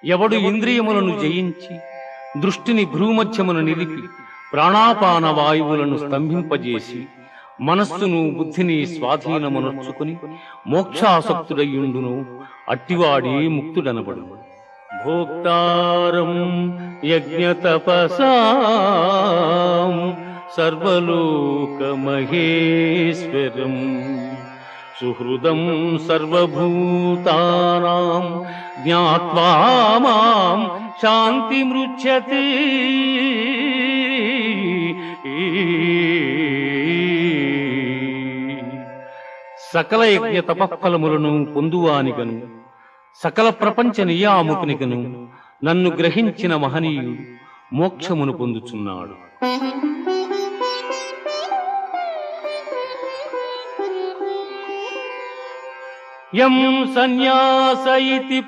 ఎవడు ఇంద్రియములను జయించి దృష్టిని భ్రూమధ్యమును నిలిపి ప్రాణాపాన వాయువులను స్తంభింపజేసి మనస్సును బుద్ధిని స్వాధీనమునర్చుకుని మోక్షాసక్తుడయ్యుండును అట్టివాడే ముక్తుడనబడు. భోక్తారం యజ్ఞతపసాం సర్వలోకమహేశ్వరం సుహృదం సర్వభూతానాం జ్ఞాత్వా మాం శాంతిమృచ్యతే. సకల యజ్ఞ తపఫలములను పొందువానిగను సకల ప్రపంచ నియామకునిగను నన్ను గ్రహించిన మహనీయుడు మోక్షమును పొందుచున్నాడు. యం సన్యాస ఇతి